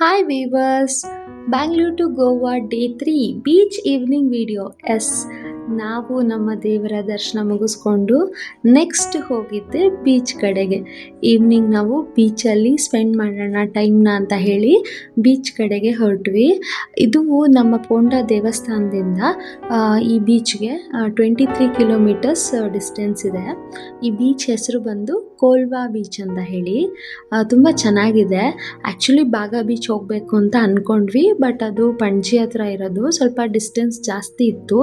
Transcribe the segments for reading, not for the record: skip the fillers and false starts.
Hi weavers, Bangalore to Goa day 3 beach evening video. S ನಾವು ನಮ್ಮ ದೇವರ ದರ್ಶನ ಮುಗಿಸ್ಕೊಂಡು ನೆಕ್ಸ್ಟ್ ಹೋಗಿದ್ದೆ ಬೀಚ್ ಕಡೆಗೆ. ಈವ್ನಿಂಗ್ ನಾವು ಬೀಚಲ್ಲಿ ಸ್ಪೆಂಡ್ ಮಾಡೋಣ ಟೈಮ್ನ ಅಂತ ಹೇಳಿ ಬೀಚ್ ಕಡೆಗೆ ಹೊರಟ್ವಿ. ಇದು ನಮ್ಮ ಪೋಂಡ ದೇವಸ್ಥಾನದಿಂದ ಈ ಬೀಚ್ಗೆ 23 ಕಿಲೋಮೀಟರ್ಸ್ ಡಿಸ್ಟೆನ್ಸ್ ಇದೆ. ಈ ಬೀಚ್ ಹೆಸರು ಬಂದು ಕೋಲ್ವಾ ಬೀಚ್ ಅಂತ ಹೇಳಿ. ತುಂಬ ಚೆನ್ನಾಗಿದೆ. ಆ್ಯಕ್ಚುಲಿ ಬಾಗ ಬೀಚ್ ಹೋಗಬೇಕು ಅಂತ ಅಂದ್ಕೊಂಡ್ವಿ, ಬಟ್ ಅದು ಪಣಜಿ ಹತ್ರ ಇರೋದು, ಸ್ವಲ್ಪ ಡಿಸ್ಟೆನ್ಸ್ ಜಾಸ್ತಿ ಇತ್ತು.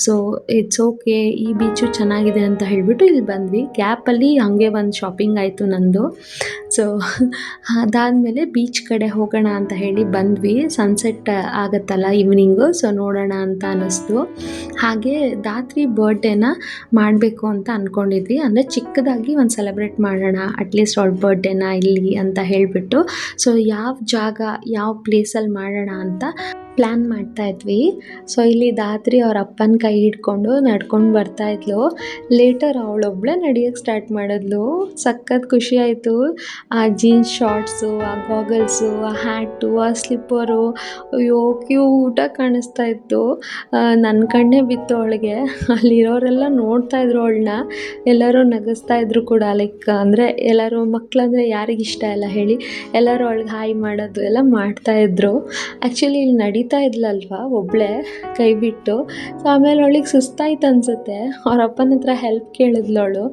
ಸೊ ಇಟ್ಸ್ ಓಕೆ, ಈ ಬೀಚು ಚೆನ್ನಾಗಿದೆ ಅಂತ ಹೇಳಿಬಿಟ್ಟು ಇಲ್ಲಿ ಬಂದ್ವಿ. ಗ್ಯಾಪಲ್ಲಿ ಹಾಗೆ ಒಂದು ಶಾಪಿಂಗ್ ಆಯಿತು ನಂದು. ಸೊ ಅದಾದಮೇಲೆ ಬೀಚ್ ಕಡೆ ಹೋಗೋಣ ಅಂತ ಹೇಳಿ ಬಂದ್ವಿ. ಸನ್ಸೆಟ್ ಆಗುತ್ತಲ್ಲ ಈವ್ನಿಂಗು, ಸೊ ನೋಡೋಣ ಅಂತ ಅನ್ನಿಸ್ತು. ಹಾಗೆ ದಾತ್ರಿ ಬರ್ಡೇನ ಮಾಡಬೇಕು ಅಂತ ಅಂದ್ಕೊಂಡಿದ್ವಿ. ಅಂದರೆ ಚಿಕ್ಕದಾಗಿ ಒಂದು ಸೆಲೆಬ್ರೇಟ್ ಮಾಡೋಣ, ಅಟ್ಲೀಸ್ಟ್ ಅವಳ ಬರ್ಡೇನ ಇಲ್ಲಿ ಅಂತ ಹೇಳಿಬಿಟ್ಟು. ಸೊ ಯಾವ ಜಾಗ, ಯಾವ ಪ್ಲೇಸಲ್ಲಿ ಮಾಡೋಣ ಅಂತ ಪ್ಲ್ಯಾನ್ ಮಾಡ್ತಾ ಇದ್ವಿ. ಸೊ ಇಲ್ಲಿ ದಾತ್ರಿ ಅವ್ರ ಅಪ್ಪನ ಕೈ ಹಿಡ್ಕೊಂಡು ನಡ್ಕೊಂಡು ಬರ್ತಾ ಇದ್ಲು. ಲೇಟರ್ ಅವಳೊಬ್ಬಳೇ ನಡೆಯೋಕ್ಕೆ ಸ್ಟಾರ್ಟ್ ಮಾಡಿದ್ಲು. ಸಖತ್ ಖುಷಿ ಆಯಿತು. ಆ ಜೀನ್ಸ್ ಶಾರ್ಟ್ಸು, ಆ ಗಾಗಲ್ಸು, ಆ ಹ್ಯಾಟು, ಆ ಸ್ಲಿಪ್ಪರು, ಅಯ್ಯೋ ಕ್ಯೂಟಾಗಿ ಕಾಣಿಸ್ತಾ ಇತ್ತು. ನನ್ನ ಕಣ್ಣೇ ಬಿತ್ತು ಅವಳಿಗೆ. ಅಲ್ಲಿರೋರೆಲ್ಲ ನೋಡ್ತಾ ಇದ್ರು ಅವಳನ್ನ, ಎಲ್ಲರೂ ನಗಿಸ್ತಾ ಇದ್ರು ಕೂಡ. ಲೈಕ್ ಅಂದರೆ ಎಲ್ಲರೂ ಮಕ್ಕಳಂದರೆ ಯಾರಿಗಿಷ್ಟ ಇಲ್ಲ ಹೇಳಿ, ಎಲ್ಲರೂ ಅವಳಿಗೆ ಹಾಯ್ ಮಾಡೋದು ಎಲ್ಲ ಮಾಡ್ತಾಯಿದ್ರು. ಆ್ಯಕ್ಚುಲಿ ಇಲ್ಲಿ ನಡೀತಾ ಇದ್ಲಲ್ವ ಒಬ್ಬಳೇ ಕೈ ಬಿಟ್ಟು. ಸೊ ಆಮೇಲೆ ಅವಳಿಗೆ ಸುಸ್ತಾಯ್ತು ಅನಿಸುತ್ತೆ. ಅವ್ರ ಅಪ್ಪನ ಹತ್ರ ಹೆಲ್ಪ್ ಕೇಳಿದ್ಲು ಅವಳು,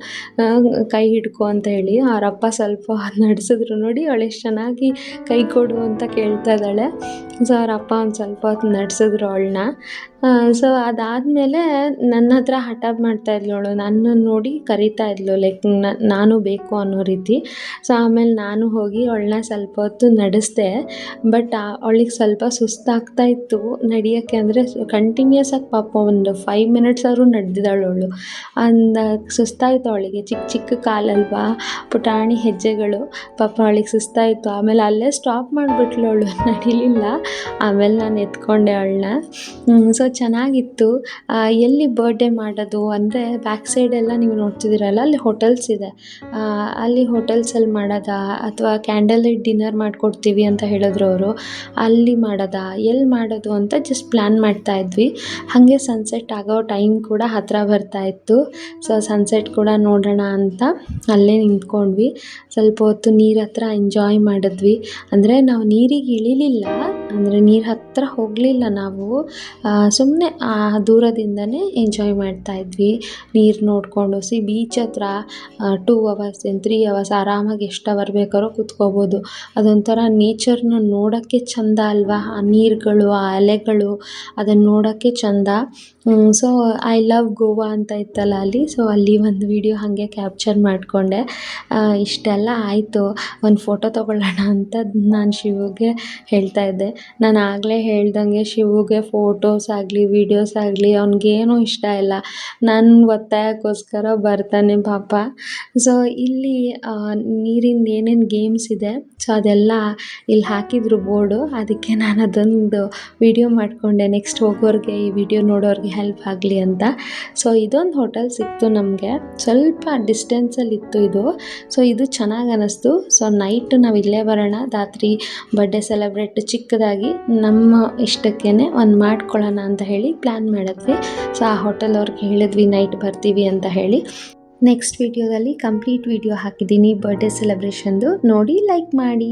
ಕೈ ಹಿಡ್ಕೊ ಅಂತ ಹೇಳಿ. ಅವರಪ್ಪ ಸ್ವಲ್ಪ ನಡೆಸಿದ್ರು. ನೋಡಿ ಅವಳು ಎಷ್ಟು ಚೆನ್ನಾಗಿ ಕೈ ಕೊಡು ಅಂತ ಕೇಳ್ತಾ ಇದ್ದಾಳೆ. ಸೊ ಅವ್ರ ಅಪ್ಪ ಒಂದು ಸ್ವಲ್ಪ ಹೊತ್ತು ನಡೆಸಿದ್ರು ಅವಳನ್ನ. ಸೊ ಅದಾದಮೇಲೆ ನನ್ನ ಹತ್ರ ಹಠ ಮಾಡ್ತಾಯಿದ್ಲು ಅವಳು. ನನ್ನನ್ನು ನೋಡಿ ಕರಿತಾ ಇದ್ಲು, ಲೈಕ್ ನಾನು ಬೇಕು ಅನ್ನೋ ರೀತಿ. ಸೊ ಆಮೇಲೆ ನಾನು ಹೋಗಿ ಅವಳನ್ನ ಸ್ವಲ್ಪ ಹೊತ್ತು ನಡೆಸಿದೆ. ಬಟ್ ಅವಳಿಗೆ ಸ್ವಲ್ಪ ಸುಸ್ತಾಗ್ತಾ ಇತ್ತು ನಡೆಯೋಕ್ಕೆ. ಅಂದರೆ ಕಂಟಿನ್ಯೂಸ್ ಆಗಿ ಪಾಪ ಒಂದು 5 ಮಿನಿಟ್ಸ್ ಆದರೂ ನಡೆದಿದ್ದಾಳು ಅವಳು. ಸುಸ್ತಾಯಿತು ಅವಳಿಗೆ. ಚಿಕ್ಕ ಚಿಕ್ಕ ಕಾಲಲ್ವಾ, ಪುಟಾಣಿ ಹೆಜ್ಜೆಗಳು. ಪಾಪ ಅವಳಿಗೆ ಸುಸ್ತಾಯಿತು. ಆಮೇಲೆ ಅಲ್ಲೇ ಸ್ಟಾಪ್ ಮಾಡಿಬಿಟ್ಲು ಅವಳು, ನಡೀಲಿಲ್ಲ. ಆಮೇಲೆ ನಾನು ಎತ್ಕೊಂಡೆ ಅವಳನ್ನ. ಸೊ ಚೆನ್ನಾಗಿತ್ತು. ಎಲ್ಲಿ ಬರ್ಡೇ ಮಾಡೋದು ಅಂದರೆ ಬ್ಯಾಕ್ ಸೈಡೆಲ್ಲ ನೀವು ನೋಡ್ತಿದ್ದೀರಲ್ಲ, ಅಲ್ಲಿ ಹೋಟೆಲ್ಸ್ ಇದೆ. ಅಲ್ಲಿ ಹೋಟೆಲ್ಸಲ್ಲಿ ಮಾಡೋದಾ ಅಥವಾ ಕ್ಯಾಂಡಲ್ ಲೈಟ್ ಡಿನ್ನರ್ ಮಾಡಿಕೊಡ್ತೀವಿ ಅಂತ ಹೇಳಿದ್ರು ಅವರು, ಅಲ್ಲಿ ಮಾಡೋದಾ, ಎಲ್ಲಿ ಮಾಡೋದು ಅಂತ ಜಸ್ಟ್ ಪ್ಲ್ಯಾನ್ ಮಾಡ್ತಾಯಿದ್ವಿ. ಹಾಗೆ ಸನ್ಸೆಟ್ ಆಗೋ ಟೈಮ್ ಕೂಡ ಹತ್ತಿರ ಬರ್ತಾಯಿತ್ತು. ಸೊ ಸನ್ಸೆಟ್ ಕೂಡ ನೋಡೋಣ ಅಂತ ಅಲ್ಲೇ ನಿಂತ್ಕೊಂಡ್ವಿ. ಸ್ವಲ್ಪ ಹೊತ್ತು ನೀರು ಹತ್ರ ಎಂಜಾಯ್ ಮಾಡಿದ್ವಿ. ಅಂದರೆ ನಾವು ನೀರಿಗೆ ಇಳಿಲಿಲ್ಲ, ಅಂದರೆ ನೀರು ಹತ್ತಿರ ಹೋಗಲಿಲ್ಲ ನಾವು. ಸುಮ್ಮನೆ ದೂರದಿಂದನೇ ಎಂಜಾಯ್ ಮಾಡ್ತಾಯಿದ್ವಿ, ನೀರು ನೋಡಿಕೊಂಡು. ಬೀಚ್ ಹತ್ರ 2 ಅವರ್ಸ್ 3 ಅವರ್ಸ್ ಆರಾಮಾಗಿ ಎಷ್ಟು ಅವರ್ ಬೇಕಾದ್ರೂ ಕೂತ್ಕೋಬೋದು. ಅದೊಂಥರ ನೇಚರ್ನ ನೋಡೋಕ್ಕೆ ಚೆಂದ ಅಲ್ವಾ, ಆ ನೀರುಗಳು, ಆ ಅಲೆಗಳು, ಅದನ್ನು ನೋಡೋಕ್ಕೆ ಚೆಂದ. ಸೊ ಐ ಲವ್ ಗೋವಾ ಅಂತ ಇತ್ತಲ್ಲ ಅಲ್ಲಿ, ಸೊ ಅಲ್ಲಿ ಒಂದು ವಿಡಿಯೋ ಹಾಗೆ ಕ್ಯಾಪ್ಚರ್ ಮಾಡಿಕೊಂಡೆ. ಇಷ್ಟೆಲ್ಲ ಆಯಿತು. ಒಂದು ಫೋಟೋ ತೊಗೊಳ್ಳೋಣ ಅಂತ ನಾನು ಶಿವುಗೆ ಹೇಳ್ತಾ ಇದ್ದೆ. ನಾನು ಆಗಲೇ ಹೇಳ್ದಂಗೆ ಶಿವುಗೆ ಫೋಟೋಸ್ ಆಗಲಿ ವೀಡಿಯೋಸ್ ಆಗಲಿ ಅವ್ನಿಗೇನೂ ಇಷ್ಟ ಇಲ್ಲ. ನನ್ನ ಒತ್ತಾಯಕ್ಕೋಸ್ಕರ ಬರ್ತಾನೆ ಪಾಪ. ಸೊ ಇಲ್ಲಿ ನೀರಿಂದ ಏನೇನು ಗೇಮ್ಸ್ ಇದೆ, ಸೊ ಅದೆಲ್ಲ ಇಲ್ಲಿ ಹಾಕಿದ್ರು ಬೋರ್ಡು. ಅದಕ್ಕೆ ನಾನು ಅದೊಂದು ವಿಡಿಯೋ ಮಾಡಿಕೊಂಡೆ, ನೆಕ್ಸ್ಟ್ ಹೋಗೋರಿಗೆ ಈ ವಿಡಿಯೋ ನೋಡೋರಿಗೆ ಹೆಲ್ಪ್ ಆಗಲಿ ಅಂತ. ಸೊ ಇದೊಂದು ಹೋಟೆಲ್ ಸಿಕ್ತು ನಮಗೆ, ಸ್ವಲ್ಪ ಡಿಸ್ಟೆನ್ಸಲ್ಲಿತ್ತು ಇದು. ಸೊ ಇದು ಚೆನ್ನಾಗಿ ಅನ್ನಿಸ್ತು. ಸೊ ನೈಟ್ ನಾವು ಇಲ್ಲೇ ಬರೋಣ, ರಾತ್ರಿ ಬರ್ಡೇ ಸೆಲೆಬ್ರೇಟ್ ಚಿಕ್ಕದಾಗಿ ನಮ್ಮ ಇಷ್ಟಕ್ಕೇ ಒಂದು ಮಾಡ್ಕೊಳ್ಳೋಣ ಅಂತ ಹೇಳಿ ಪ್ಲ್ಯಾನ್ ಮಾಡಿದ್ವಿ. ಸೊ ಆ ಹೋಟೆಲ್ ಅವ್ರಿಗೆ ಹೇಳಿದ್ವಿ ನೈಟ್ ಬರ್ತೀವಿ ಅಂತ ಹೇಳಿ. ನೆಕ್ಸ್ಟ್ ವಿಡಿಯೋದಲ್ಲಿ ಕಂಪ್ಲೀಟ್ ವಿಡಿಯೋ ಹಾಕಿದ್ದೀನಿ ಬರ್ಡೇ ಸೆಲೆಬ್ರೇಷನ್ದು, ನೋಡಿ ಲೈಕ್ ಮಾಡಿ.